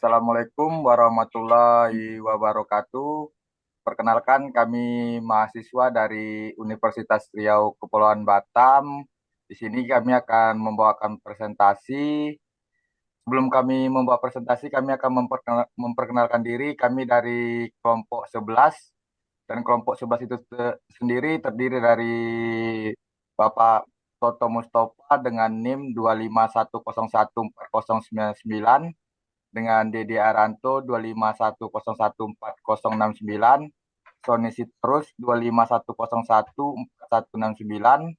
Assalamualaikum warahmatullahi wabarakatuh. Perkenalkan kami mahasiswa dari Universitas Riau Kepulauan Batam. Di sini kami akan membawakan presentasi. Sebelum kami membawa presentasi, kami akan memperkenalkan diri. Kami dari kelompok 11 dan kelompok 11 itu sendiri terdiri dari Bapak Toto Mustafa dengan NIM 251014099, dengan Dede Aranto 251014069, Sony Sitorus 251014169,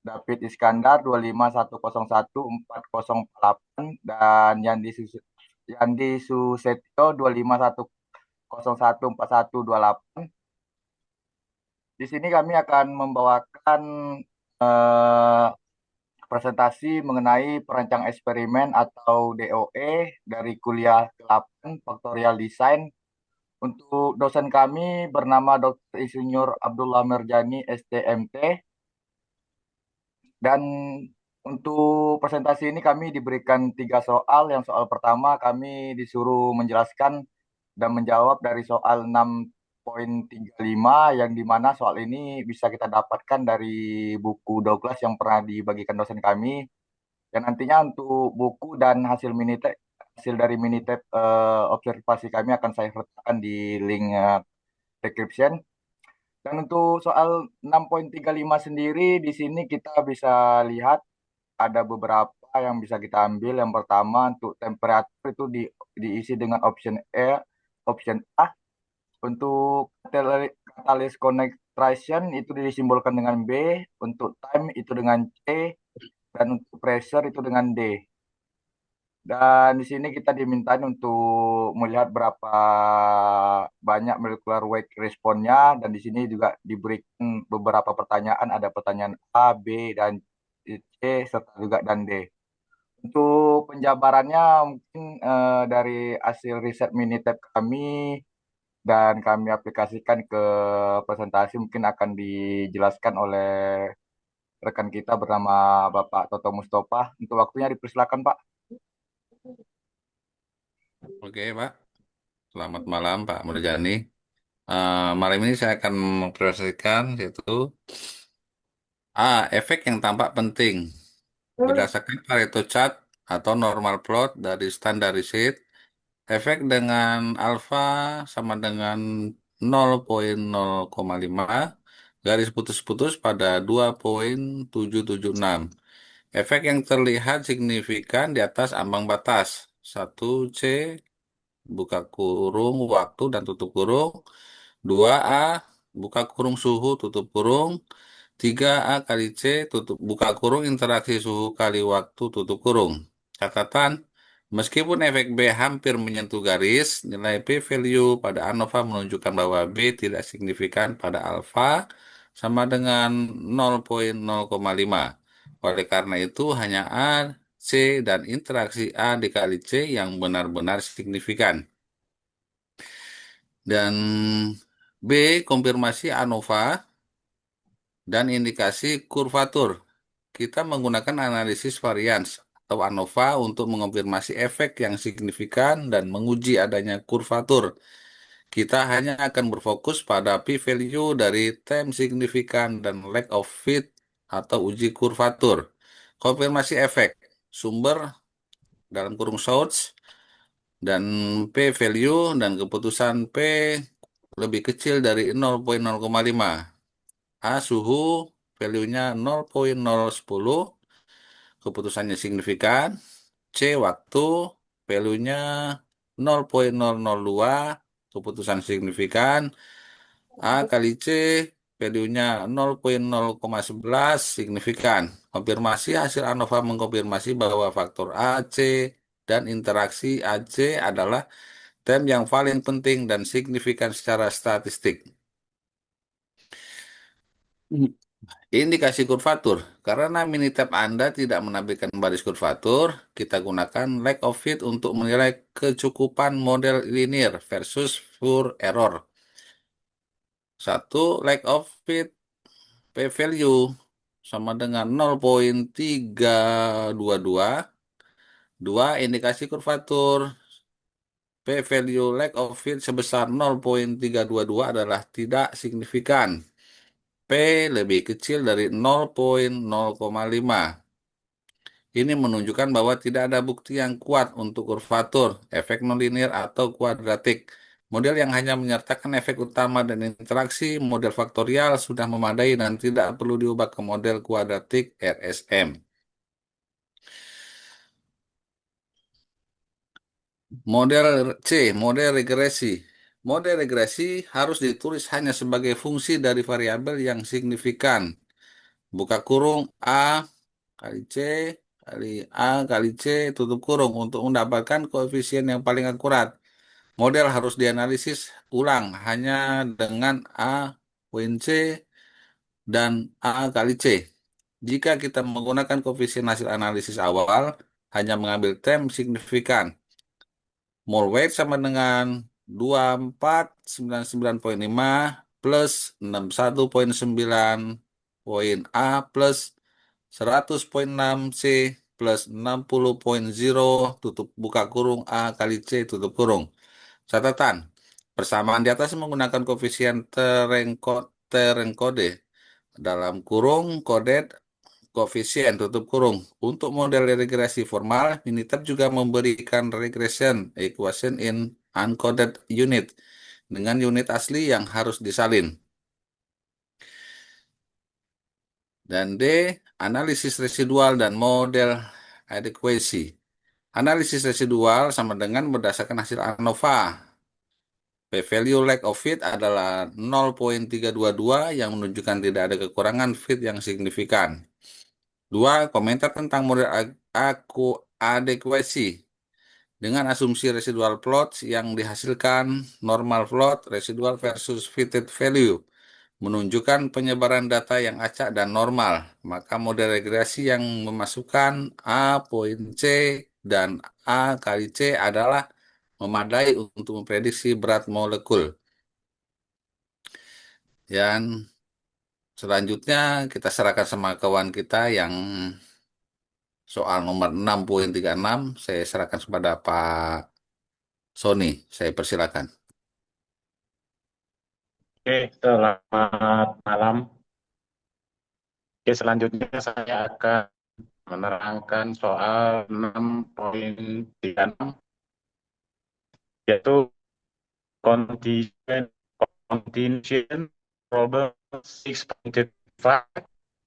David Iskandar 251014048, dan Yandi Susetio 251014128. Di sini kami akan membawakan eh, presentasi mengenai perancang eksperimen atau DOE dari kuliah ke-8 Faktorial Design. Untuk dosen kami bernama Dr. Insinyur Abdullah Merjani STMT, dan untuk presentasi ini kami diberikan 3 soal. Yang soal pertama kami disuruh menjelaskan dan menjawab dari soal 6.35, yang dimana soal ini bisa kita dapatkan dari buku Douglas yang pernah dibagikan dosen kami. Dan nantinya untuk buku dan hasil dari minitab observasi kami akan saya sertakan di link description. Dan untuk soal 6.35 sendiri, di sini kita bisa lihat ada beberapa yang bisa kita ambil. Yang pertama, untuk temperatur itu diisi dengan option A. Untuk catalyst concentration itu disimbolkan dengan B, untuk time itu dengan C, dan untuk pressure itu dengan D. Dan di sini kita dimintain untuk melihat berapa banyak molecular weight responnya, dan di sini juga diberikan beberapa pertanyaan, ada pertanyaan A, B, dan C, serta juga dan D. Untuk penjabarannya mungkin dari hasil riset Minitab kami dan kami aplikasikan ke presentasi, mungkin akan dijelaskan oleh rekan kita bernama Bapak Toto Mustafa. Untuk waktunya dipersilakan, Pak. Oke, Pak. Selamat malam, Pak Murjani. Malam ini saya akan mempresentasikan yaitu efek yang tampak penting berdasarkan Pareto chart atau normal plot dari standarisasi. Efek dengan alfa sama dengan 0,0,5 garis putus-putus pada 2,776. Efek yang terlihat signifikan di atas ambang batas 1C buka kurung waktu dan tutup kurung, 2A buka kurung suhu tutup kurung, 3A kali C tutup buka kurung interaksi suhu kali waktu tutup kurung. Catatan, meskipun efek B hampir menyentuh garis, nilai P value pada ANOVA menunjukkan bahwa B tidak signifikan pada alfa sama dengan 0,0,5. Oleh karena itu, hanya A, C, dan interaksi A dikali C yang benar-benar signifikan. Dan B, konfirmasi ANOVA dan indikasi kurvatur. Kita menggunakan analisis varians atau ANOVA untuk mengonfirmasi efek yang signifikan dan menguji adanya kurvatur. Kita hanya akan berfokus pada p-value dari time signifikan dan lack of fit atau uji kurvatur. Konfirmasi efek, sumber dalam kurung source, dan p-value dan keputusan P lebih kecil dari 0,0,5. A suhu, value-nya 0,010, keputusannya signifikan. C waktu, value-nya 0,002, keputusan signifikan. A kali C, value-nya 0,0,11, signifikan. Konfirmasi hasil ANOVA mengkonfirmasi bahwa faktor A, C, dan interaksi AC adalah term yang paling penting dan signifikan secara statistik. Indikasi kurvatur. Karena Minitab Anda tidak menampilkan baris kurvatur, kita gunakan lack of fit untuk menilai kecukupan model linear versus pure error. Satu, lack of fit p-value sama dengan 0,322. Dua, indikasi kurvatur P-value lack of fit sebesar 0,322 adalah tidak signifikan. P lebih kecil dari 0,05. Ini menunjukkan bahwa tidak ada bukti yang kuat untuk kurvatur, efek nonlinear atau kuadratik. Model yang hanya menyertakan efek utama dan interaksi model faktorial sudah memadai dan tidak perlu diubah ke model kuadratik RSM. Model C, model regresi. Model regresi harus ditulis hanya sebagai fungsi dari variabel yang signifikan. Buka kurung A kali C kali A kali C tutup kurung untuk mendapatkan koefisien yang paling akurat. Model harus dianalisis ulang hanya dengan A poin C dan A kali C. Jika kita menggunakan koefisien hasil analisis awal, hanya mengambil term signifikan. Mole weight sama dengan 2499,5 plus 61,9 A plus 100,6 C plus 60,0 tutup buka kurung A kali C tutup kurung. Catatan, persamaan di atas menggunakan koefisien terenkode dalam kurung kode koefisien tutup kurung. Untuk model regresi formal, Minitab juga memberikan regression equation in uncoded unit dengan unit asli yang harus disalin. Dan D, analisis residual dan model adequacy. Analisis residual sama dengan berdasarkan hasil ANOVA. P-value lack of fit adalah 0,322 yang menunjukkan tidak ada kekurangan fit yang signifikan. 2. Komentar tentang model aku adequacy. Dengan asumsi residual plots yang dihasilkan normal plot residual versus fitted value menunjukkan penyebaran data yang acak dan normal, maka model regresi yang memasukkan A poin C dan A kali C adalah memadai untuk memprediksi berat molekul. Dan selanjutnya kita serahkan sama kawan kita yang soal nomor 6,36 saya serahkan kepada Pak Sony. Saya persilakan. Oke, selamat malam. Oke, selanjutnya saya akan menerangkan soal 6,36 yaitu continuation problem 6.5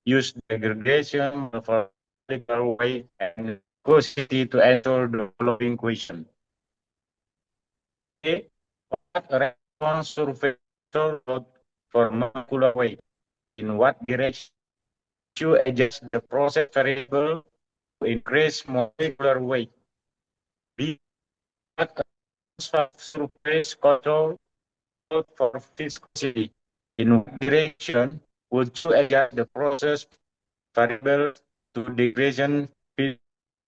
use degradation for molecular weight and viscosity to answer the following question. A. What response surface for molecular weight? In what direction you adjust the process variable to increase molecular weight? B. What surface control for viscosity? In what direction would you adjust the process variable to degradation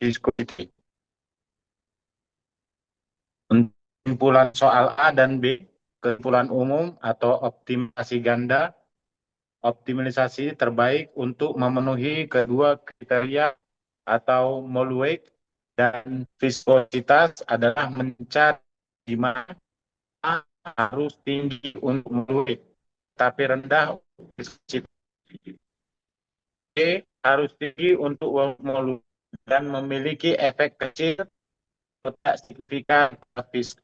viscosity? Untuk kesimpulan soal A dan B, kesimpulan umum atau optimalisasi ganda, optimalisasi terbaik untuk memenuhi kedua kriteria atau mole weight dan viskositas adalah mencari di mana A harus tinggi untuk mole weight, tapi rendah untuk viskositas. B harus tinggi untuk mole dan memiliki efek kecil tidak signifikan viskositas.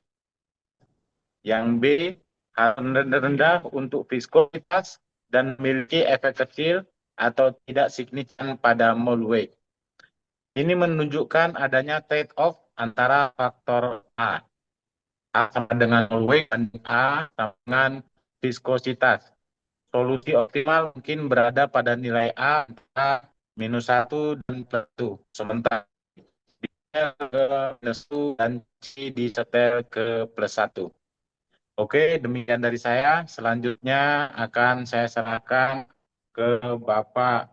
Yang B harus rendah untuk viskositas dan memiliki efek kecil atau tidak signifikan pada mole weight. Ini menunjukkan adanya trade-off antara faktor A sama dengan mole weight dan A sama dengan viskositas. Solusi optimal mungkin berada pada nilai A antara -1 dan +1. Sementara di ke -2 dan C disetel ke +1. Oke, demikian dari saya. Selanjutnya akan saya serahkan ke Bapak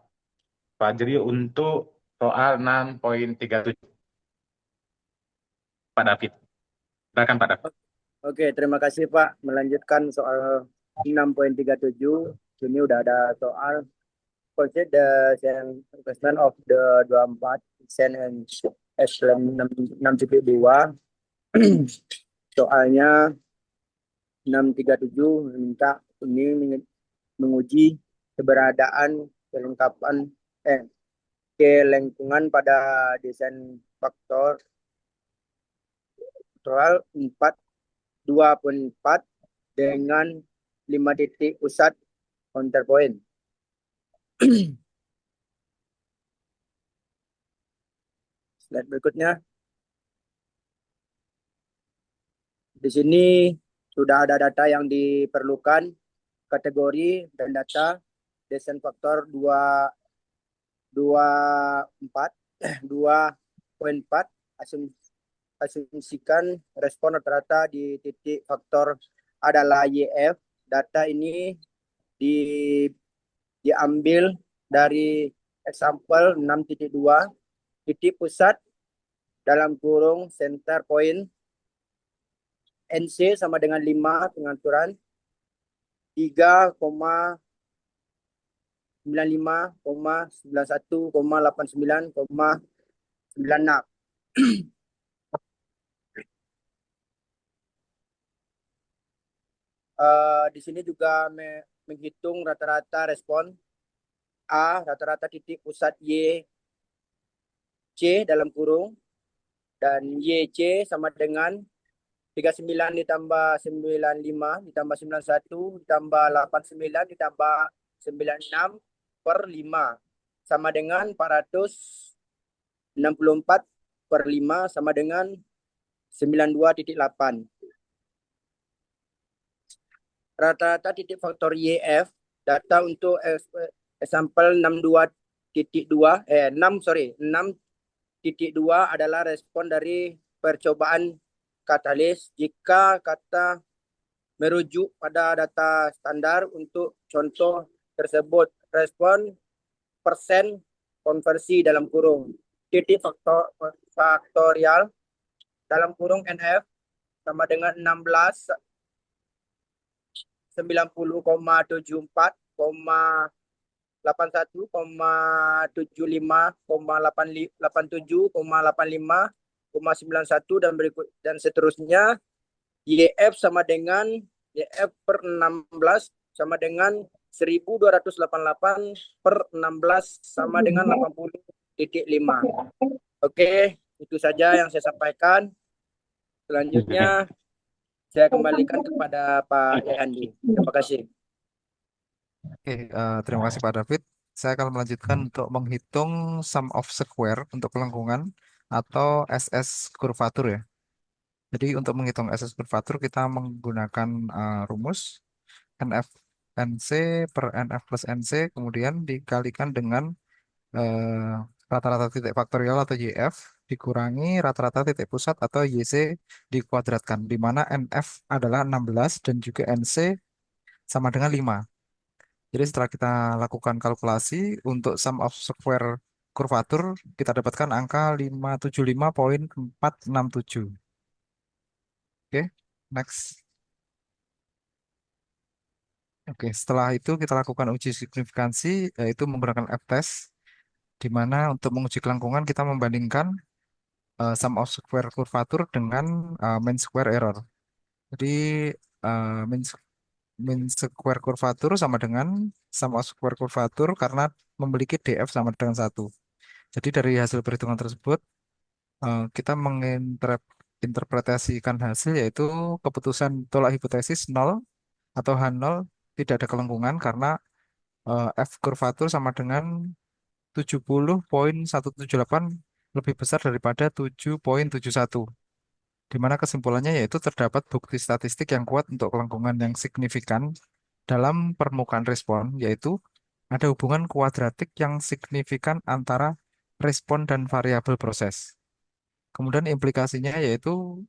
Fajri untuk soal 6.37. Pak David. Silakan Pak David. Oke, terima kasih Pak. Melanjutkan soal 6.37. Ini udah ada soal consider the investment of the 24 Sen and Echelon 6 6 2 soalnya 637 minta ini menguji keberadaan kelengkapan kelengkungan pada desain faktoral 2.4 dengan 5 titik pusat counterpoint. Slide berikutnya. Di sini sudah ada data yang diperlukan, kategori dan data desain faktor 2.4 asumsikan respon rata-rata di titik faktor adalah YF. Data ini diambil dari example 6.2 titik pusat dalam kurung center point NC sama dengan 5 pengaturan 3,95,91,89,96. Di sini juga menghitung rata-rata respon A, rata-rata titik pusat Y C dalam kurung, dan YC sama dengan 39 ditambah 95 ditambah 91 ditambah 89 ditambah 96 per 5 sama dengan 464 per 5 sama dengan 92.8. Rata-rata titik faktor YF data untuk sampel 6.2 adalah respon dari percobaan katalis jika kata merujuk pada data standar. Untuk contoh tersebut, respon persen konversi dalam kurung titik faktorial dalam kurung NF sama dengan 16 90,74,85,87,85,91 dan berikut dan seterusnya. YF sama dengan YF per 16 sama dengan 1288 per 16 sama dengan 80.5. Oke, itu saja yang saya sampaikan. Selanjutnya saya kembalikan kepada Pak Andi. Terima kasih. Oke, terima kasih Pak David. Saya akan melanjutkan untuk menghitung sum of square untuk kelengkungan atau SS kurvatur ya. Jadi untuk menghitung SS kurvatur kita menggunakan rumus NF NC per NF plus NC kemudian dikalikan dengan rata-rata titik faktorial atau YF dikurangi rata-rata titik pusat atau YC dikuadratkan, di mana NF adalah 16 dan juga NC sama dengan 5. Jadi setelah kita lakukan kalkulasi untuk sum of square kurvatur, kita dapatkan angka 575,467. Oke, next. Oke, setelah itu kita lakukan uji signifikansi, yaitu menggunakan F-test, di mana untuk menguji kelengkungan kita membandingkan sum of square kurvatur dengan mean square error. Jadi mean square kurvatur sama dengan sum of square kurvatur karena memiliki DF sama dengan 1. Jadi dari hasil perhitungan tersebut kita menginterpretasikan hasil yaitu keputusan tolak hipotesis 0 atau H0 tidak ada kelengkungan karena F kurvatur sama dengan 70,178 lebih besar daripada 7,71. Di mana kesimpulannya yaitu terdapat bukti statistik yang kuat untuk kelengkungan yang signifikan dalam permukaan respon, yaitu ada hubungan kuadratik yang signifikan antara respon dan variabel proses. Kemudian implikasinya yaitu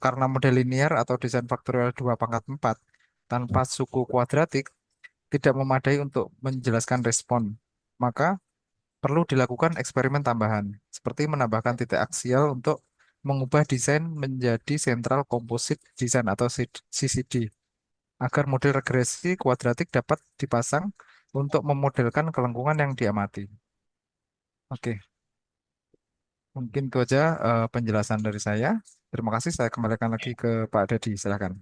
karena model linear atau desain faktorial 2/4 tanpa suku kuadratik tidak memadai untuk menjelaskan respon, maka perlu dilakukan eksperimen tambahan, seperti menambahkan titik aksial untuk mengubah desain menjadi Central Composite Design atau CCD, agar model regresi kuadratik dapat dipasang untuk memodelkan kelengkungan yang diamati. Oke, mungkin itu aja penjelasan dari saya. Terima kasih, saya kembalikan lagi ke Pak Dedi, silakan.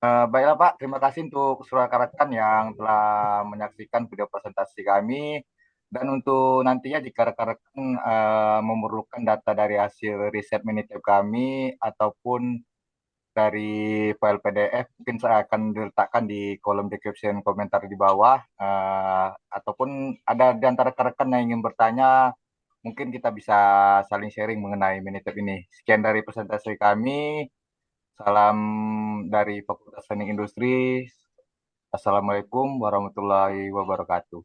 Baiklah Pak, terima kasih untuk seluruh rekan-rekan yang telah menyaksikan video presentasi kami. Dan untuk nantinya jika rekan-rekan memerlukan data dari hasil riset Minitab kami ataupun dari file PDF, mungkin saya akan diletakkan di kolom description komentar di bawah. Ataupun ada di antara rekan-rekan yang ingin bertanya, mungkin kita bisa saling sharing mengenai Minitab ini. Sekian dari presentasi kami. Salam dari Fakultas Teknik Industri. Assalamualaikum warahmatullahi wabarakatuh.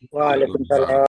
Waalaikumsalam.